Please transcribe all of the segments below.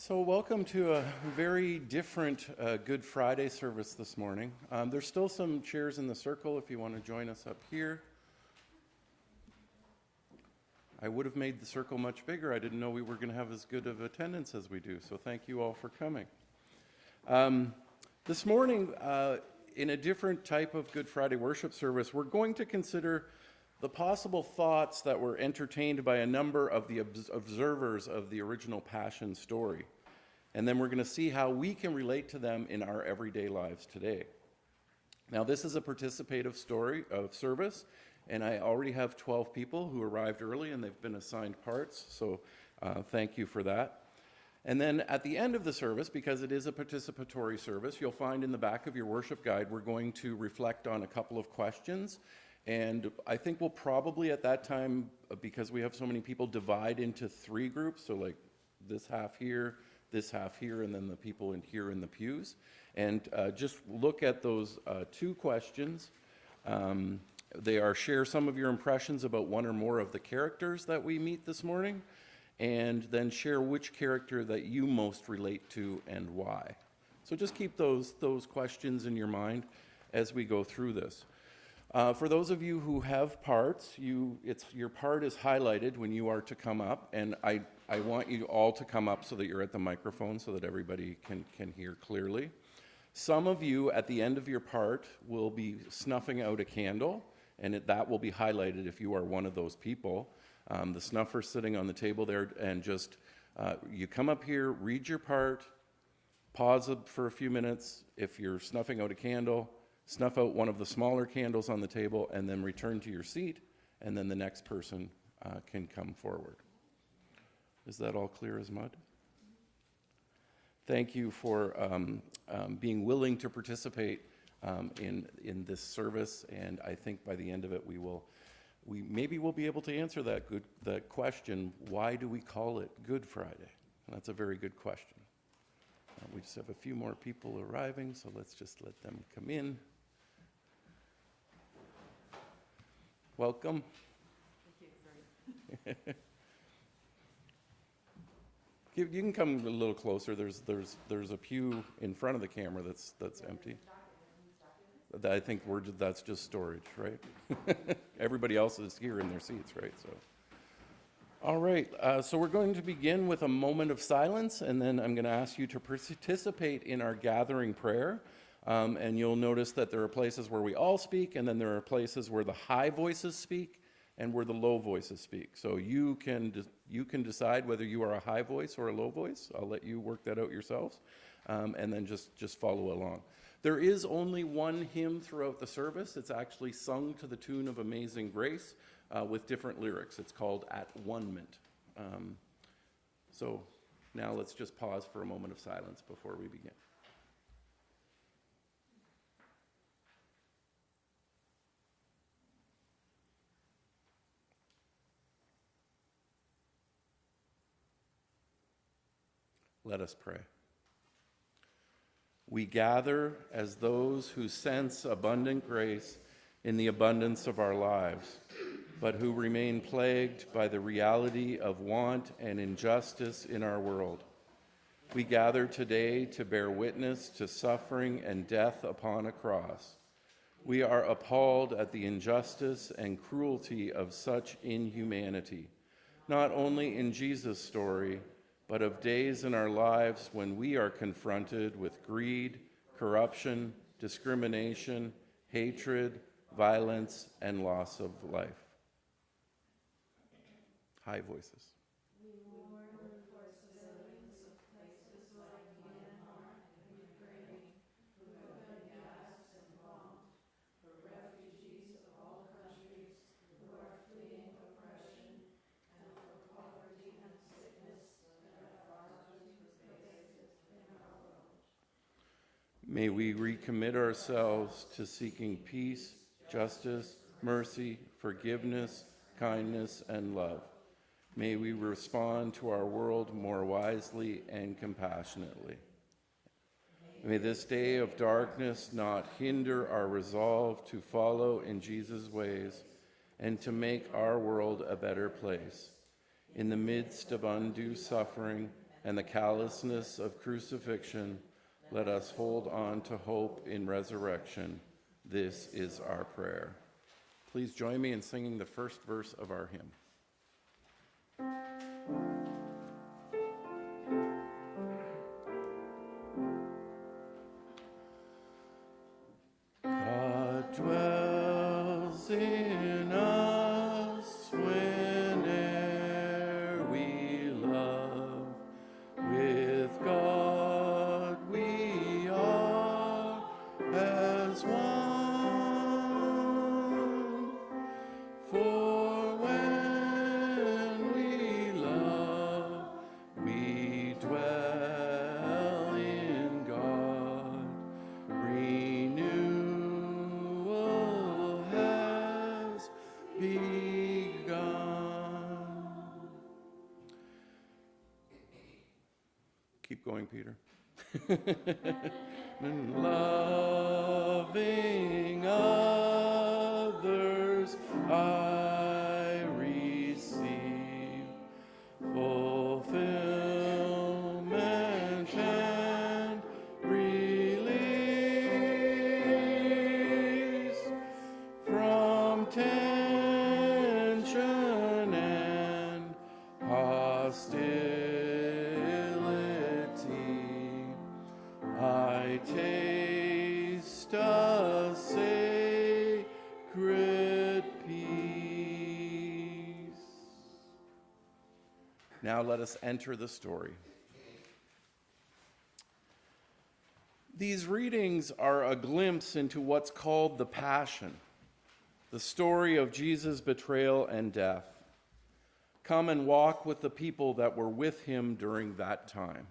So welcome to a very different Good Friday service this morning. There's still some chairs in the circle if you want to join us up here. I would have made the circle much bigger. I didn't know we were going to have as good of attendance as we do, so thank you all for coming. This morning, in a different type of Good Friday worship service, we're going to consider the possible thoughts that were entertained by a number of the observers of the original Passion story. And then we're going to see how we can relate to them in our everyday lives today. Now, this is a participative service, and I already have 12 people who arrived early and they've been assigned parts, so thank you for that. And then at the end of the service, because it is a participatory service, you'll find in the back of your worship guide, we're going to reflect on a couple of questions. And I think we'll probably at that time, because we have so many people, divide into three groups. So like this half here, and then the people in here in the pews. And just look at those two questions. They are share some of your impressions about one or more of the characters that we meet this morning, and then share which character that you most relate to and why. So just keep those questions in your mind as we go through this. For those of you who have parts, your part is highlighted when you are to come up, and I want you all to come up so that you're at the microphone so that everybody can hear clearly. Some of you at the end of your part will be snuffing out a candle, and that will be highlighted if you are one of those people. The snuffer's sitting on the table there, and just you come up here, read your part, pause for a few minutes. If you're snuffing out a candle, snuff out one of the smaller candles on the table, and then return to your seat, and then the next person can come forward. Is that all clear as mud? Thank you for being willing to participate in this service, and I think by the end of it maybe we'll be able to answer that question, why do we call it Good Friday? That's a very good question. We just have a few more people arriving, so let's just let them come in. Welcome. Thank you. You can come a little closer. There's a pew in front of the camera that's empty. I think that's just storage, right? Everybody else is here in their seats, right? So, all right. So we're going to begin with a moment of silence, and then I'm going to ask you to participate in our gathering prayer. And you'll notice that there are places where we all speak, and then there are places where the high voices speak and where the low voices speak. So you can decide whether you are a high voice or a low voice. I'll let you work that out yourselves, and then just follow along. There is only one hymn throughout the service. It's actually sung to the tune of Amazing Grace with different lyrics. It's called At One-ment. So now let's just pause for a moment of silence before we begin. Let us pray. We gather as those who sense abundant grace in the abundance of our lives, but who remain plagued by the reality of want and injustice in our world. We gather today to bear witness to suffering and death upon a cross. We are appalled at the injustice and cruelty of such inhumanity, not only in Jesus' story, but of days in our lives when we are confronted with greed, corruption, discrimination, hatred, violence, and loss of life. High voices. We mourn for civilians of places like Myanmar and Ukraine who have been gassed and bombed, for refugees of all countries who are fleeing oppression, and for poverty and sickness that are far too pervasive in our world. May we recommit ourselves to seeking peace, justice, mercy, forgiveness, kindness, and love. May we respond to our world more wisely and compassionately. May this day of darkness not hinder our resolve to follow in Jesus' ways and to make our world a better place. In the midst of undue suffering and the callousness of crucifixion, let us hold on to hope in resurrection. This is our prayer. Please join me in singing the first verse of our hymn. God dwells in us whene'er we love. With God we are as one. For when we love, we dwell in God. Renewal has begun. Keep going, Peter. And loving others, I receive fulfillment and release from tension and hostility. I taste a sacred peace. Now let us enter the story. These readings are a glimpse into what's called the Passion, the story of Jesus' betrayal and death. Come and walk with the people that were with him during that time.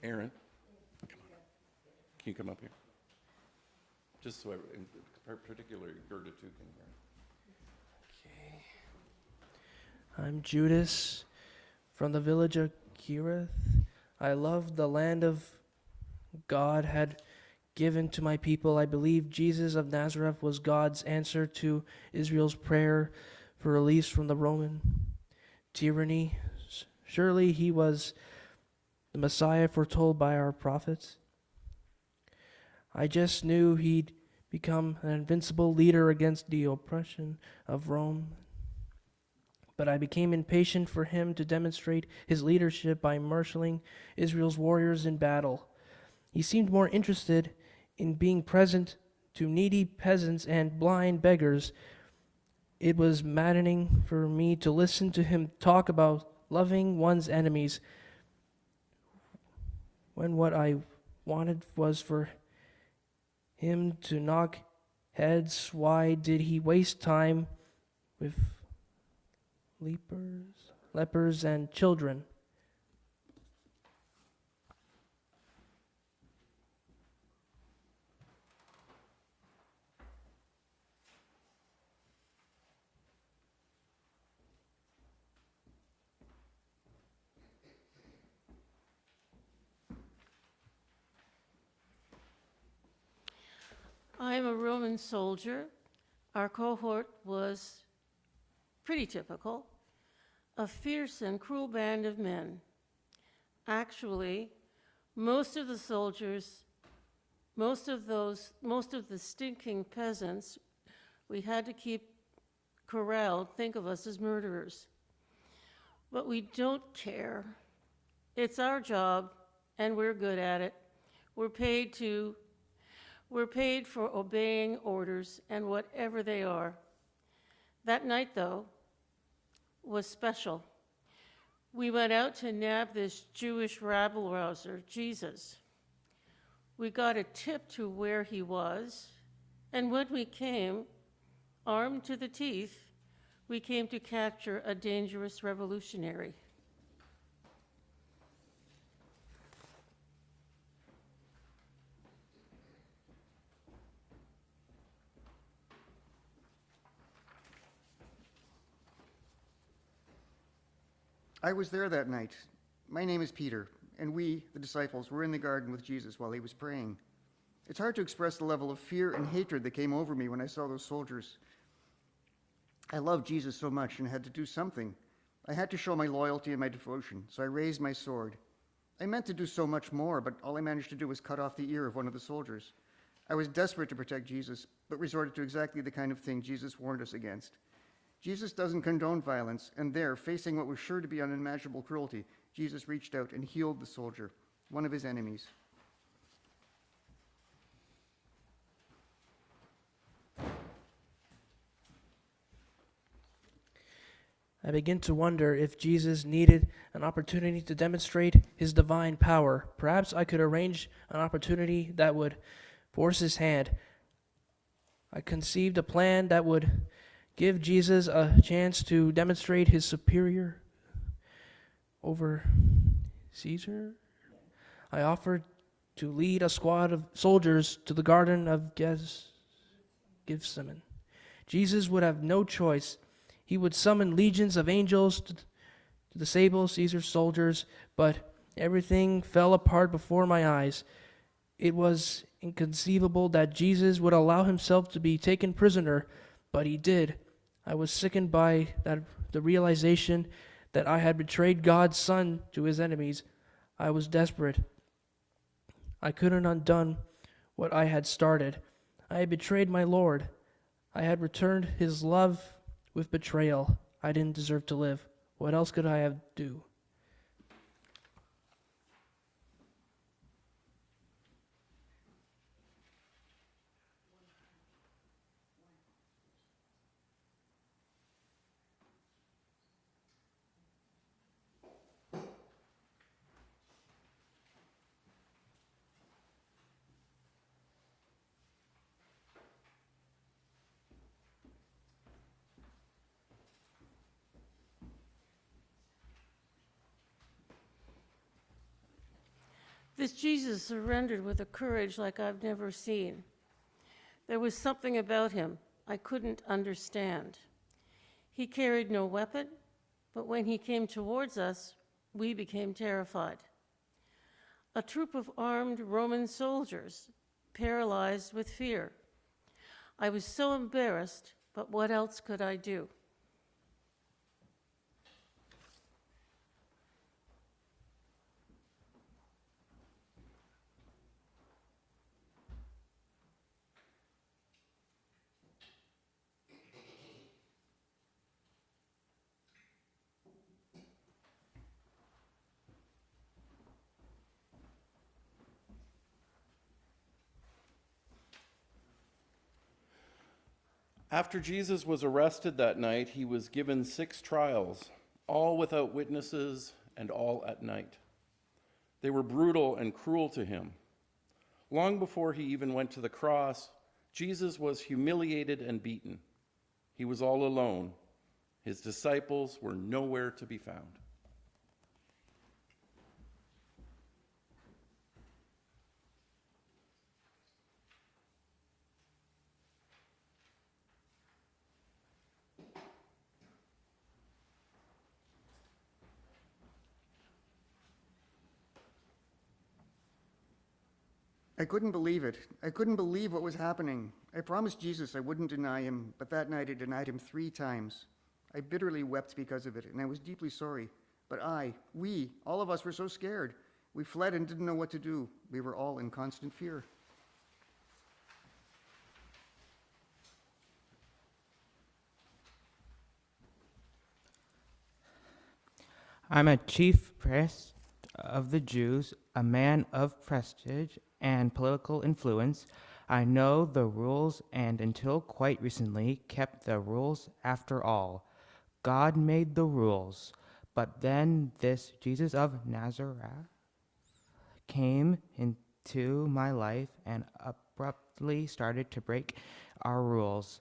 Aaron, come on. Can you come up here? Just so in particular, Gerda too can hear. Okay. I'm Judas from the village of Kirith. I love the land of God had given to my people. I believe Jesus of Nazareth was God's answer to Israel's prayer for release from the Roman tyranny. Surely he was the Messiah foretold by our prophets. I just knew he'd become an invincible leader against the oppression of Rome. But I became impatient for him to demonstrate his leadership by marshaling Israel's warriors in battle. He seemed more interested in being present to needy peasants and blind beggars. It was maddening for me to listen to him talk about loving one's enemies when what I wanted was for him to knock heads. Why did he waste time with lepers and children? I'm a Roman soldier. Our cohort was pretty typical, a fierce and cruel band of men. Actually, most of the soldiers, most of the stinking peasants we had to keep corralled think of us as murderers. But we don't care. It's our job, and we're good at it. We're paid for obeying orders and whatever they are. That night, though, was special. We went out to nab this Jewish rabble-rouser, Jesus. We got a tip to where he was, and when we came, armed to the teeth, we came to capture a dangerous revolutionary. I was there that night. My name is Peter, and we, the disciples, were in the garden with Jesus while he was praying. It's hard to express the level of fear and hatred that came over me when I saw those soldiers. I loved Jesus so much and had to do something. I had to show my loyalty and my devotion, so I raised my sword. I meant to do so much more, but all I managed to do was cut off the ear of one of the soldiers. I was desperate to protect Jesus, but resorted to exactly the kind of thing Jesus warned us against. Jesus doesn't condone violence, and there, facing what was sure to be unimaginable cruelty, Jesus reached out and healed the soldier, one of his enemies. I begin to wonder if Jesus needed an opportunity to demonstrate his divine power. Perhaps I could arrange an opportunity that would force his hand. I conceived a plan that would give Jesus a chance to demonstrate his superior over Caesar. I offered to lead a squad of soldiers to the Garden of Gethsemane. Jesus would have no choice. He would summon legions of angels to disable Caesar's soldiers, but everything fell apart before my eyes. It was inconceivable that Jesus would allow himself to be taken prisoner, but he did. I was sickened by the realization that I had betrayed God's Son to his enemies. I was desperate. I couldn't undone what I had started. I had betrayed my Lord. I had returned his love with betrayal. I didn't deserve to live. What else could I have do? This Jesus surrendered with a courage like I've never seen. There was something about him I couldn't understand. He carried no weapon, but when he came towards us, we became terrified. A troop of armed Roman soldiers, paralyzed with fear. I was so embarrassed, but what else could I do? After Jesus was arrested that night, he was given 6 trials, all without witnesses and all at night. They were brutal and cruel to him. Long before he even went to the cross, Jesus was humiliated and beaten. He was all alone. His disciples were nowhere to be found. I couldn't believe it. I couldn't believe what was happening. I promised Jesus I wouldn't deny him, but that night I denied him 3 times. I bitterly wept because of it, and I was deeply sorry. But we, all of us were so scared. We fled and didn't know what to do. We were all in constant fear. I'm a chief priest of the Jews, a man of prestige and political influence. I know the rules and until quite recently kept the rules after all. God made the rules, but then this Jesus of Nazareth came into my life and abruptly started to break our rules.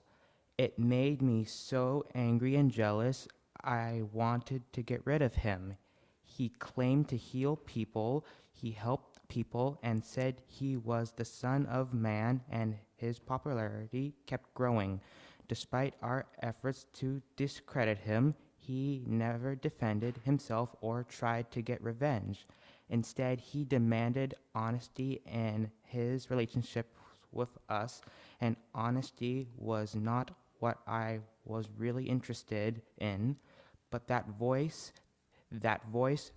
It made me so angry and jealous, I wanted to get rid of him. He claimed to heal people, he helped people, and said he was the Son of Man, and his popularity kept growing. Despite our efforts to discredit him, he never defended himself or tried to get revenge. Instead, he demanded honesty in his relationship with us, and honesty was not what I was really interested in, but that voice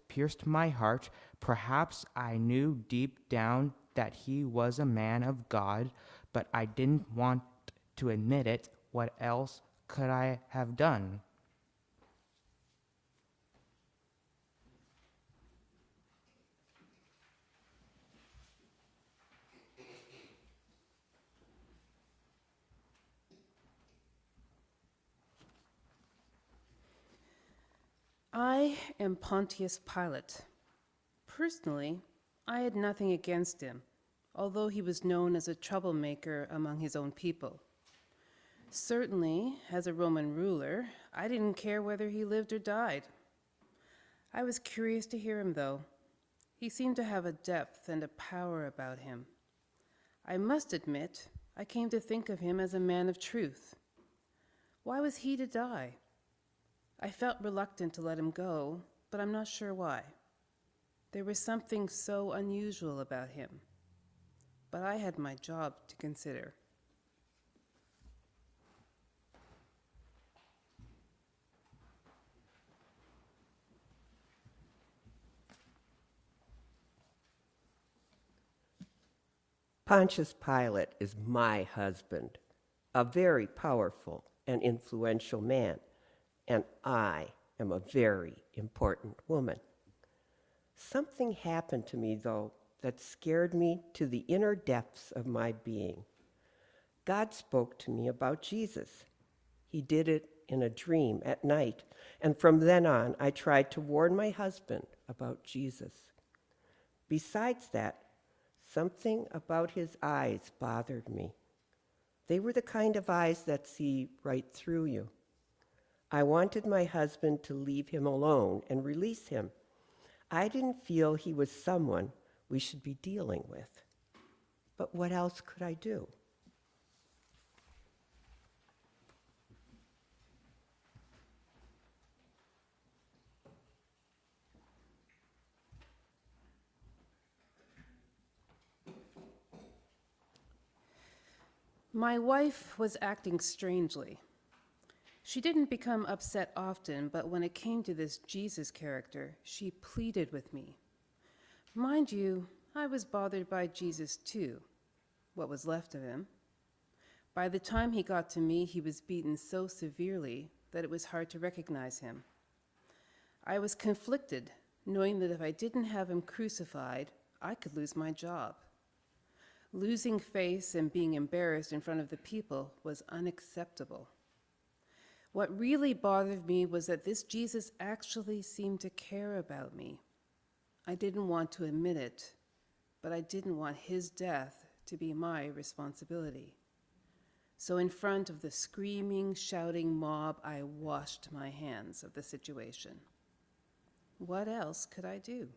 pierced my heart. Perhaps I knew deep down that he was a man of God, but I didn't want to admit it. What else could I have done? I am Pontius Pilate. Personally, I had nothing against him, although he was known as a troublemaker among his own people. Certainly, as a Roman ruler, I didn't care whether he lived or died. I was curious to hear him, though. He seemed to have a depth and a power about him. I must admit, I came to think of him as a man of truth. Why was he to die? I felt reluctant to let him go, but I'm not sure why. There was something so unusual about him. But I had my job to consider. Pontius Pilate is my husband, a very powerful and influential man, and I am a very important woman. Something happened to me, though, that scared me to the inner depths of my being. God spoke to me about Jesus. He did it in a dream at night, and from then on, I tried to warn my husband about Jesus. Besides that, something about his eyes bothered me. They were the kind of eyes that see right through you. I wanted my husband to leave him alone and release him. I didn't feel he was someone we should be dealing with. But what else could I do? My wife was acting strangely. She didn't become upset often, but when it came to this Jesus character, she pleaded with me. Mind you, I was bothered by Jesus too, what was left of him. By the time he got to me, he was beaten so severely that it was hard to recognize him. I was conflicted, knowing that if I didn't have him crucified, I could lose my job. Losing face and being embarrassed in front of the people was unacceptable. What really bothered me was that this Jesus actually seemed to care about me. I didn't want to admit it, but I didn't want his death to be my responsibility. So in front of the screaming, shouting mob, I washed my hands of the situation. What else could I do?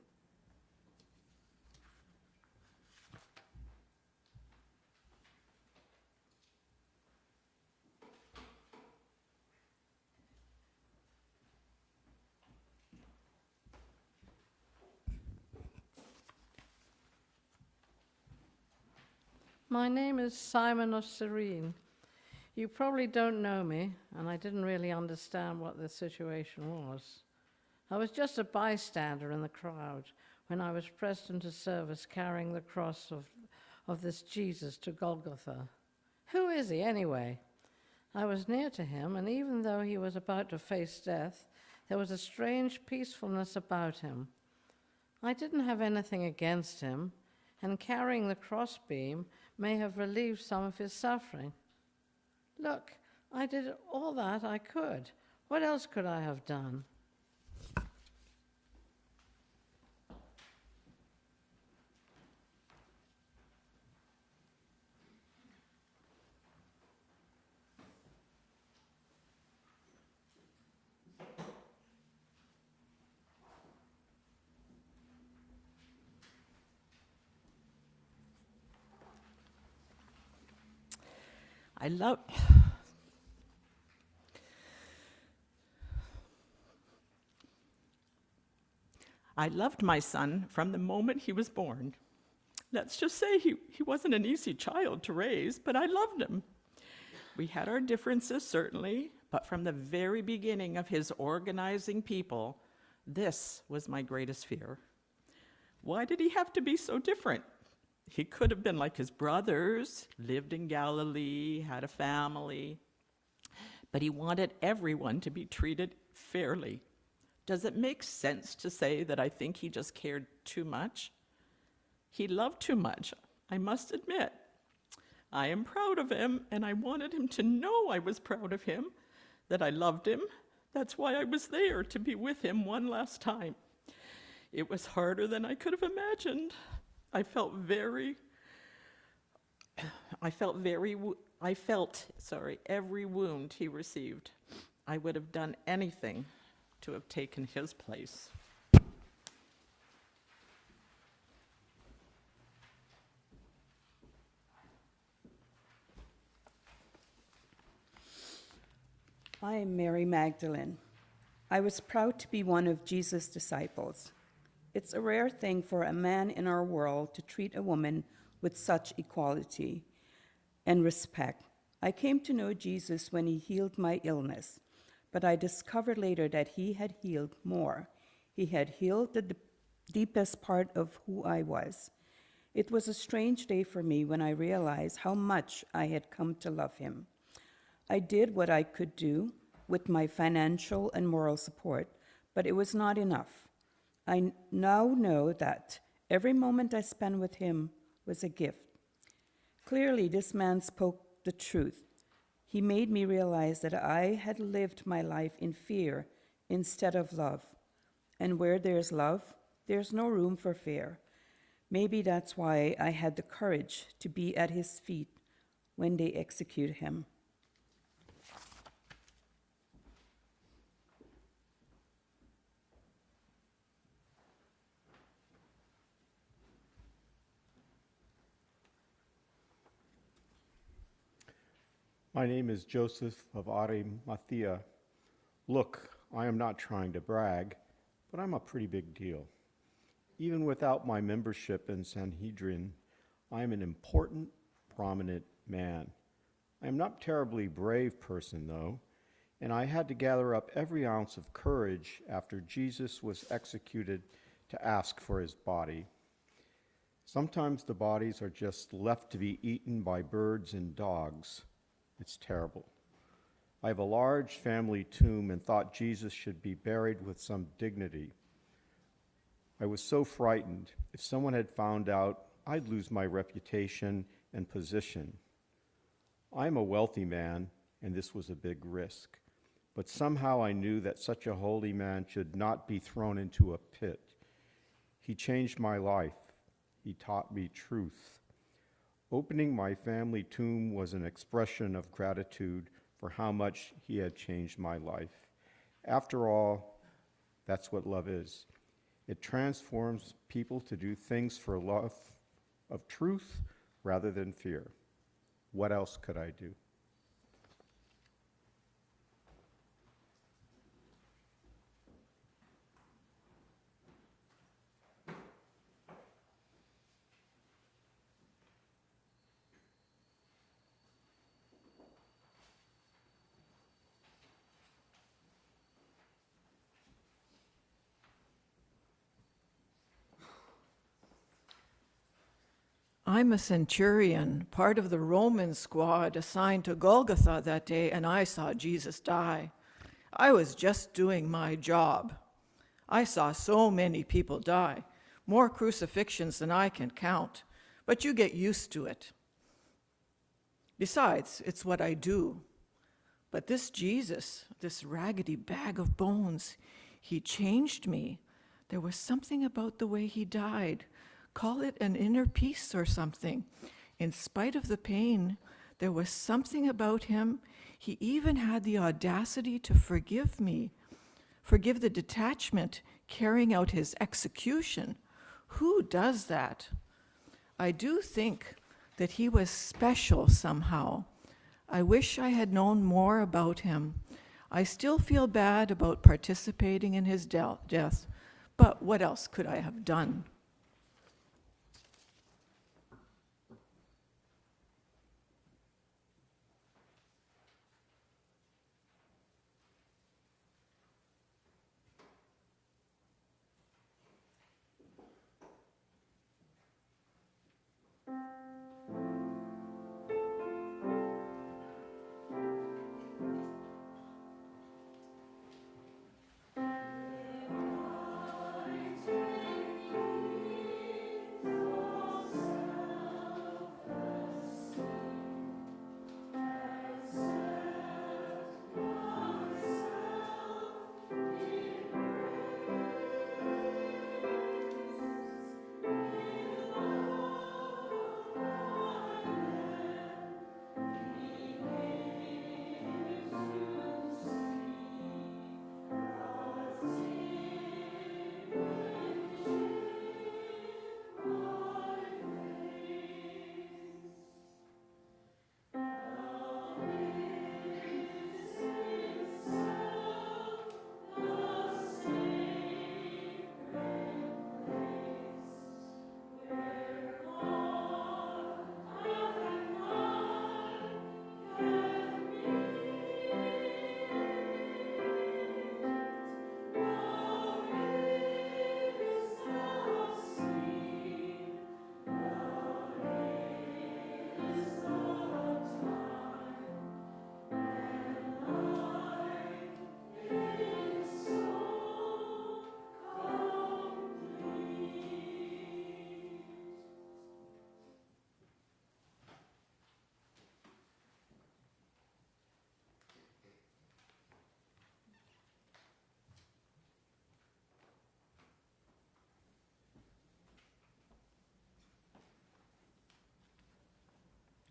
My name is Simon of Cyrene. You probably don't know me, and I didn't really understand what the situation was. I was just a bystander in the crowd when I was pressed into service carrying the cross of this Jesus to Golgotha. Who is he anyway? I was near to him, and even though he was about to face death, there was a strange peacefulness about him. I didn't have anything against him, and carrying the crossbeam may have relieved some of his suffering. Look, I did all that I could. What else could I have done? I loved my son from the moment he was born. Let's just say he wasn't an easy child to raise, but I loved him. We had our differences, certainly, But from the very beginning of his organizing people, this was my greatest fear. Why did he have to be so different? He could have been like his brothers, lived in Galilee, had a family, but he wanted everyone to be treated fairly. Does it make sense to say that I think he just cared too much? He loved too much, I must admit. I am proud of him, and I wanted him to know I was proud of him, that I loved him. That's why I was there, to be with him one last time. It was harder than I could have imagined. I felt every wound he received. I would have done anything to have taken his place. I am Mary Magdalene. I was proud to be one of Jesus' disciples. It's a rare thing for a man in our world to treat a woman with such equality and respect. I came to know Jesus when he healed my illness, but I discovered later that he had healed more. He had healed the deepest part of who I was. It was a strange day for me when I realized how much I had come to love him. I did what I could do with my financial and moral support, but it was not enough. I now know that every moment I spent with him was a gift. Clearly, this man spoke the truth. He made me realize that I had lived my life in fear instead of love. And where there's love, there's no room for fear. Maybe that's why I had the courage to be at his feet when they execute him. My name is Joseph of Arimathea. Look, I am not trying to brag, but I'm a pretty big deal. Even without my membership in Sanhedrin, I am an important, prominent man. I am not a terribly brave person, though, and I had to gather up every ounce of courage after Jesus was executed to ask for his body. Sometimes the bodies are just left to be eaten by birds and dogs. It's terrible. I have a large family tomb and thought Jesus should be buried with some dignity. I was so frightened. If someone had found out, I'd lose my reputation and position. I'm a wealthy man, and this was a big risk. But somehow I knew that such a holy man should not be thrown into a pit. He changed my life. He taught me truth. Opening my family tomb was an expression of gratitude for how much he had changed my life. After all, that's what love is. It transforms people to do things for love of truth rather than fear. What else could I do? I'm a centurion, part of the Roman squad assigned to Golgotha that day, and I saw Jesus die. I was just doing my job. I saw so many people die, more crucifixions than I can count, but you get used to it. Besides, it's what I do. But this Jesus, this raggedy bag of bones, he changed me. There was something about the way he died. Call it an inner peace or something. In spite of the pain, there was something about him. He even had the audacity to forgive me, forgive the detachment carrying out his execution. Who does that? I do think that he was special somehow. I wish I had known more about him. I still feel bad about participating in his death, but what else could I have done?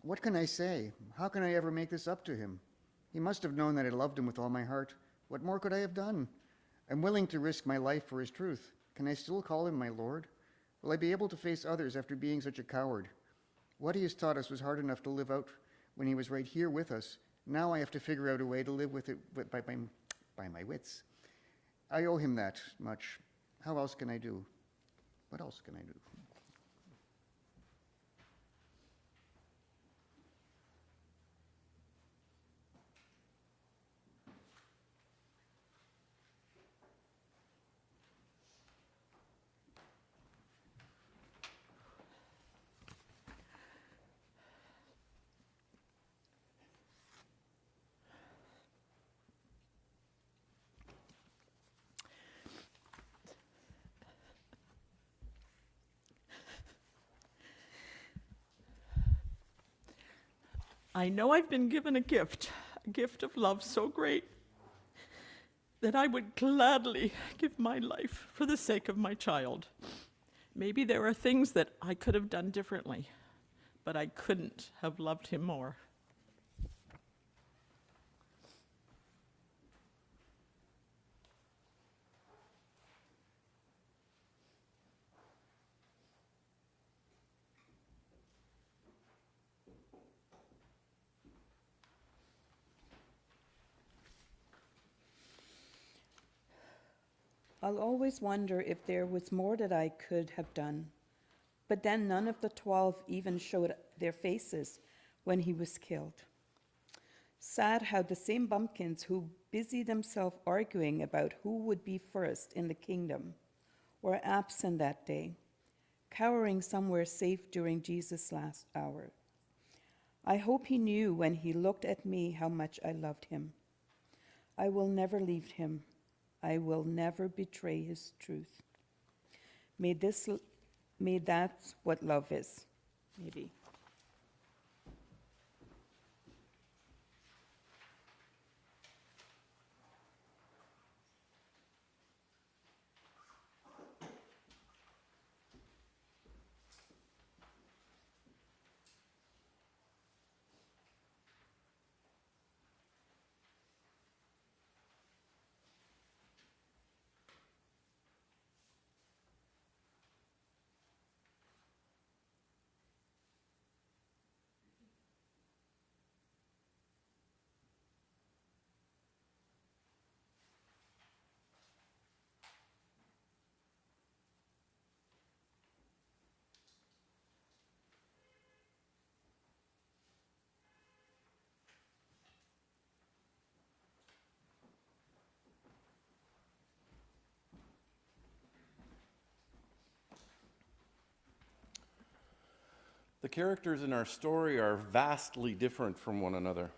What can I say? How can I ever make this up to him? He must have known that I loved him with all my heart. What more could I have done? I'm willing to risk my life for his truth. Can I still call him my Lord? Will I be able to face others after being such a coward? What he has taught us was hard enough to live out when he was right here with us. Now I have to figure out a way to live with it by my wits. I owe him that much. How else can I do? What else can I do? I know I've been given a gift of love so great that I would gladly give my life for the sake of my child. Maybe there are things that I could have done differently, but I couldn't have loved him more. I'll always wonder if there was more that I could have done. But then none of the 12 even showed their faces when he was killed. Sad how the same bumpkins who busied themselves arguing about who would be first in the kingdom were absent that day, cowering somewhere safe during Jesus' last hour. I hope he knew when he looked at me how much I loved him. I will never leave him. I will never betray his truth. May that's what love is, maybe. The characters in our story are vastly different from one another.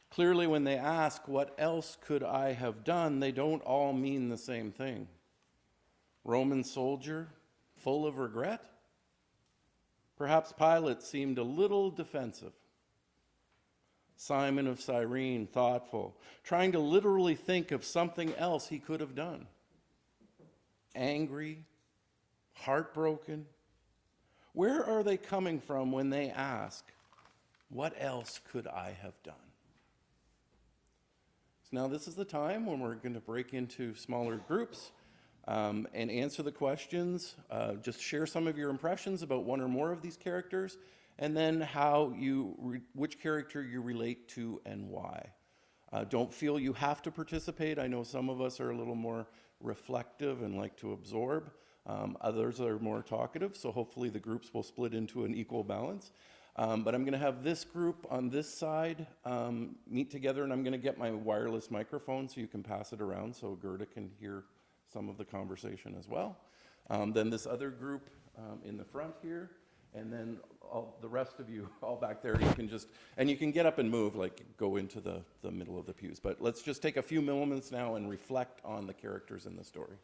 Clearly, when they ask, "What else could I have done?" they don't all mean the same thing. Roman soldier, full of regret? Perhaps Pilate seemed a little defensive. Simon of Cyrene, thoughtful, trying to literally think of something else he could have done. Angry, heartbroken. Where are they coming from when they ask, "What else could I have done?" So now this is the time when we're going to break into smaller groups and answer the questions. Just share some of your impressions about one or more of these characters, and then which character you relate to and why. Don't feel you have to participate. I know some of us are a little more reflective and like to absorb. Others are more talkative, so hopefully the groups will split into an equal balance. But I'm going to have this group on this side meet together, and I'm going to get my wireless microphone so you can pass it around so Gerda can hear some of the conversation as well. Then this other group in the front here, and then the rest of you all back there, you can get up and move, like go into the middle of the pews. But let's just take a few moments now and reflect on the characters in the story.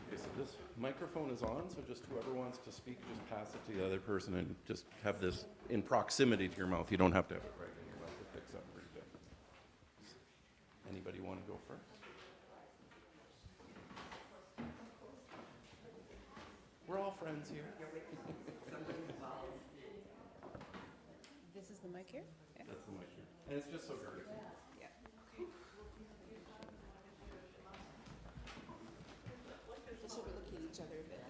Okay, so microphone is on, so just whoever wants to speak, just pass it to the other person and just have this in proximity to your mouth. You don't have to have it right in your mouth. It picks up pretty good. Anybody want to go first? We're all friends here. This is the mic here? Yeah. That's the mic here. And it's just so vertical. Yeah. Okay. Just so we're looking at each other a bit.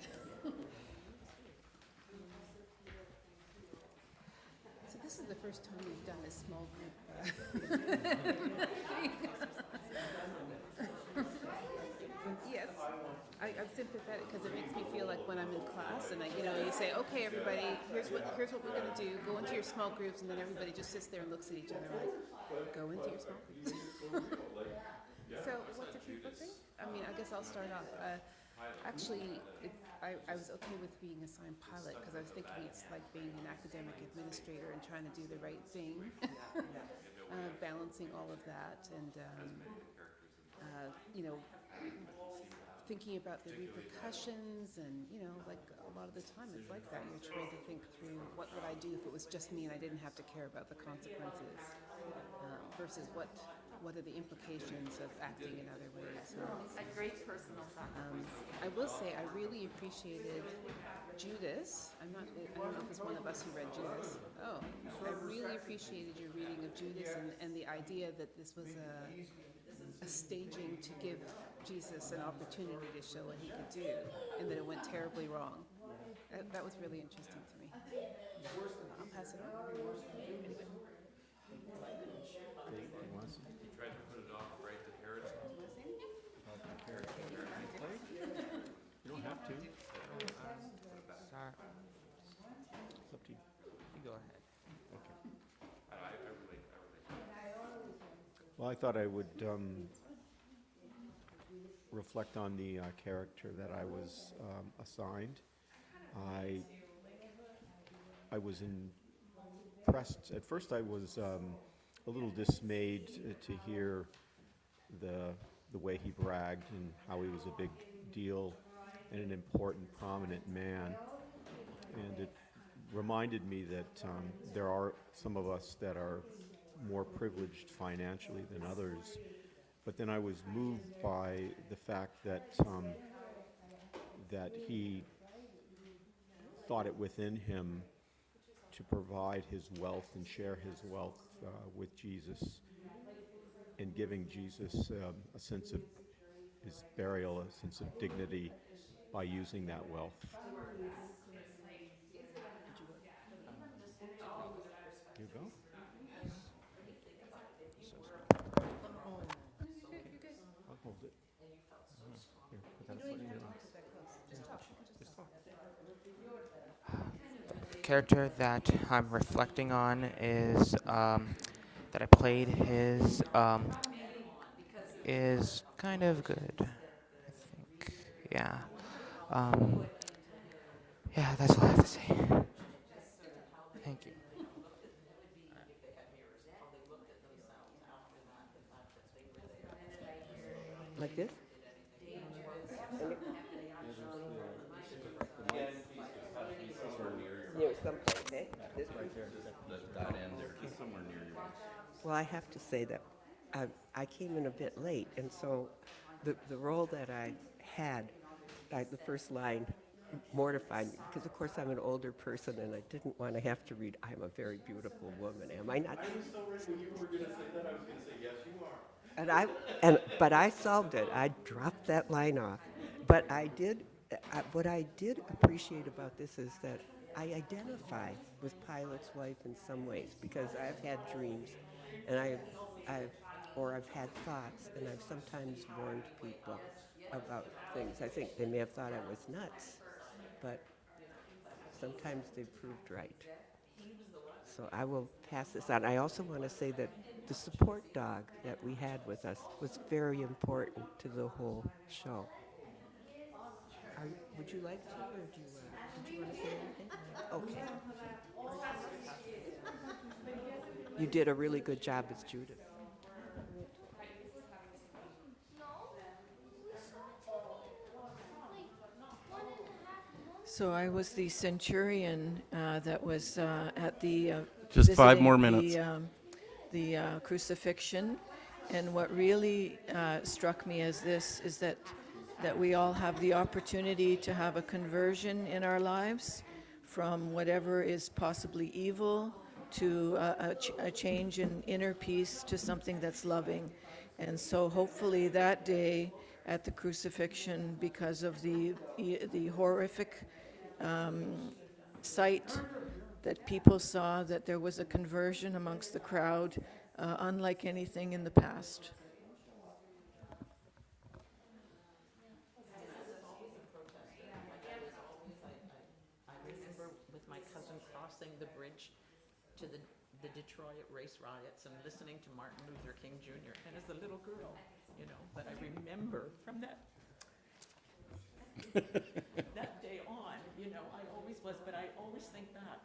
So this is the first time we've done a small group. Yes, I'm sympathetic because it makes me feel like when I'm in class and you say, okay, everybody, here's what we're going to do. Go into your small groups, and then everybody just sits there and looks at each other like, go into your small groups. So what do people think? I mean, I guess I'll start off. Actually, I was okay with being assigned pilot because I was thinking it's like being an academic administrator and trying to do the right thing, balancing all of that, and thinking about the repercussions, and like a lot of the time it's like that. You're trying to think through what would I do if it was just me and I didn't have to care about the consequences, versus what are the implications of acting in other ways. A great personal sacrifice. I will say I really appreciated Judas. I don't know if it's one of us who read Judas. Oh, I really appreciated your reading of Judas and the idea that this was a staging to give Jesus an opportunity to show what he could do, and that it went terribly wrong. That was really interesting to me. I'll pass it on. Anybody? You tried to put it off right to Herod's. You don't have to. Sorry. It's up to you. You go ahead. Well, I thought I would reflect on the character that I was assigned. I was impressed. At first, I was a little dismayed to hear the way he bragged and how he was a big deal and an important, prominent man. And it reminded me that there are some of us that are more privileged financially than others. But then I was moved by the fact that that he thought it within him to provide his wealth and share his wealth with Jesus, and giving Jesus a sense of his burial, a sense of dignity by using that wealth. You go. I'll hold it. Here, put that in your mouth. Just talk. The character that I'm reflecting on is that I played is kind of good, I think. Yeah. Yeah, that's all I have to say. Thank you. Like this? Near someplace, eh? This right there. That end there, just somewhere near you. Well, I have to say that I came in a bit late, and so the role that I had, the first line mortified me, because of course I'm an older person and I didn't want to have to read, "I'm a very beautiful woman." Am I not? I was so ready when you were going to say that. I was going to say, yes, you are. But I solved it. I dropped that line off. But I did. What I did appreciate about this is that I identify with Pilate's wife in some ways, because I've had dreams, and I've had thoughts, and I've sometimes warned people about things. I think they may have thought I was nuts, but sometimes they proved right. So I will pass this on. I also want to say that the support dog that we had with us was very important to the whole show. Would you like to, or did you want to say anything? Okay. You did a really good job as Judith. So I was the centurion that was at the Just 5 visiting more minutes. the crucifixion, and what really struck me as this is that we all have the opportunity to have a conversion in our lives from whatever is possibly evil to a change in inner peace to something that's loving. And so hopefully that day at the crucifixion, because of the horrific sight that people saw, that there was a conversion amongst the crowd, unlike anything in the past. I remember with my cousin crossing the bridge to the Detroit race riots and listening to Martin Luther King Jr. And as a little girl, but I remember from that day on, I always was, but I always think back,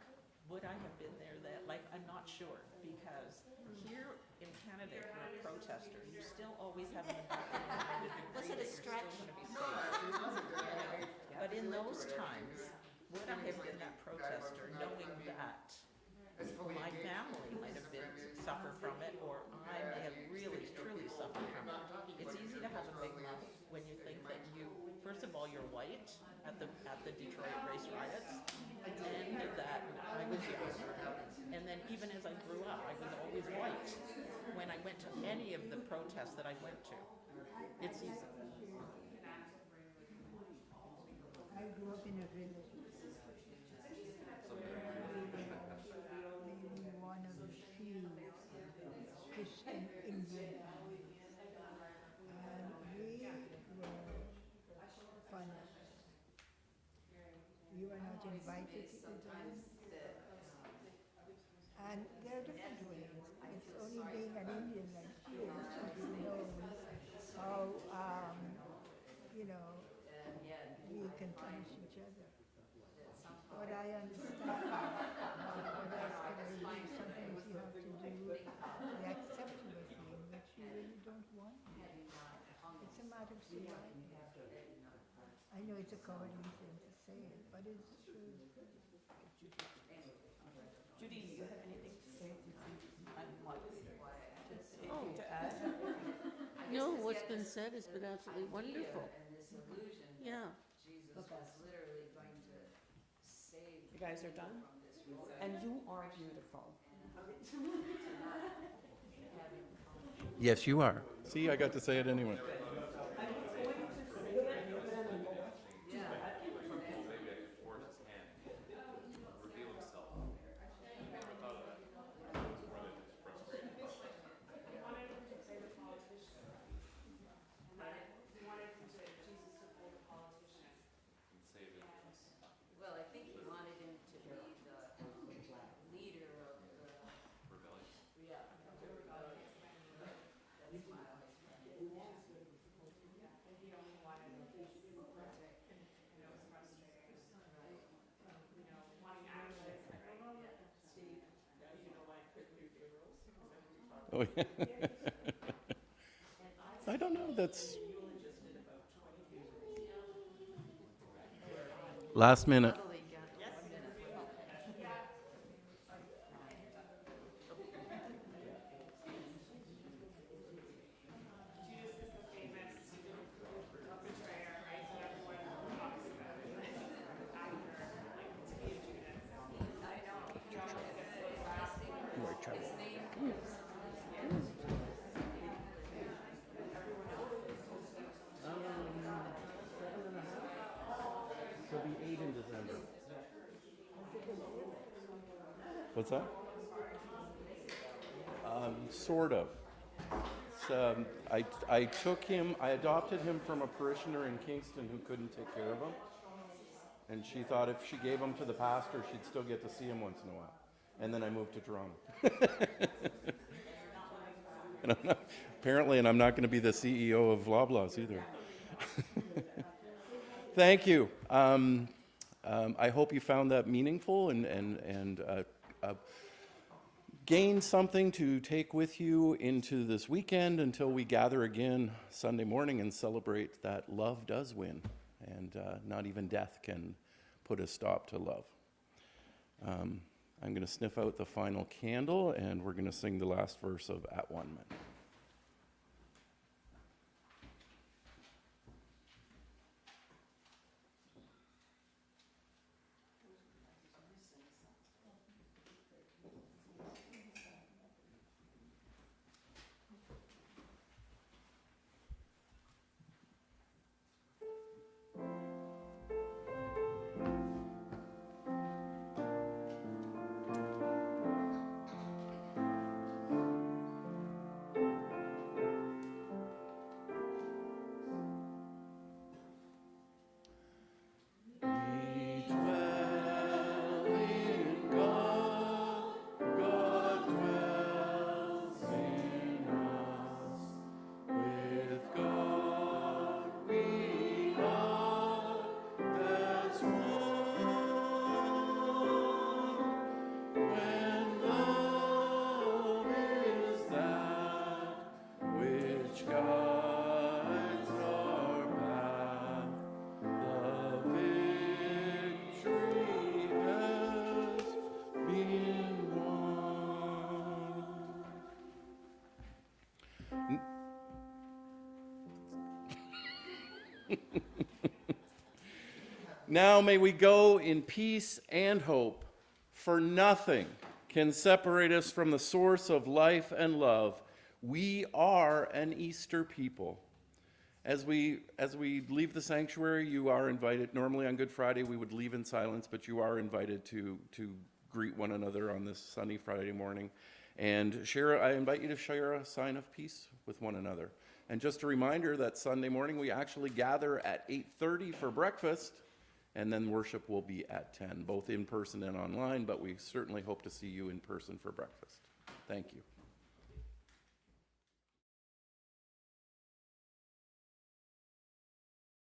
would I have been there I'm not sure, because here in Canada, if you're a protester, you still always have in the back of your mind a degree that you're still going to be safe. But in those times, would I have been that protester knowing that my family might have suffered from it, or I may have really, truly suffered from it? It's easy to have a big mouth when you think that first of all, you're white at the Detroit race riots, and that I was young. And then even as I grew up, I was always white when I went to any of the protests that I went to. It's easy. I grew up in a village. Maybe one of the few Christian Indian families. And we were punished. We were not invited to Israel. And there are different ways. It's only being an Indian like you who knows how, we can punish each other. What I understand, what else can I do? Sometimes you have to do the acceptable thing, which you really don't want. It's a matter of survival. I know it's a cowardly thing to say, but it's true. Judy, do you have anything to say? To add? No, what's been said has been absolutely wonderful. Yeah. You guys are done? And you are beautiful. Yes, you are. See, I got to say it anyway. Well, I think he wanted him to be the leader of the rebellion. Yeah. Oh, yeah. I don't know. That's last minute. He'll be 8 in December. What's that? Sort of. I took him, I adopted him from a parishioner in Kingston who couldn't take care of him. And she thought if she gave him to the pastor, she'd still get to see him once in a while. And then I moved to Toronto. And apparently, I'm not going to be the CEO of Loblaws either. Thank you. I hope you found that meaningful and gained something to take with you into this weekend until we gather again Sunday morning and celebrate that love does win, and not even death can put a stop to love. I'm going to sniff out the final candle, and we're going to sing the last verse of At One Men. Now may we go in peace and hope, for nothing can separate us from the source of life and love. We are an Easter people. As we leave the sanctuary, you are invited. Normally on Good Friday we would leave in silence, but you are invited to greet one another on this sunny Friday morning. And I invite you to share a sign of peace with one another. And just a reminder that Sunday morning we actually gather at 8:30 for breakfast, and then worship will be at 10, both in person and online, but we certainly hope to see you in person for breakfast. Thank you.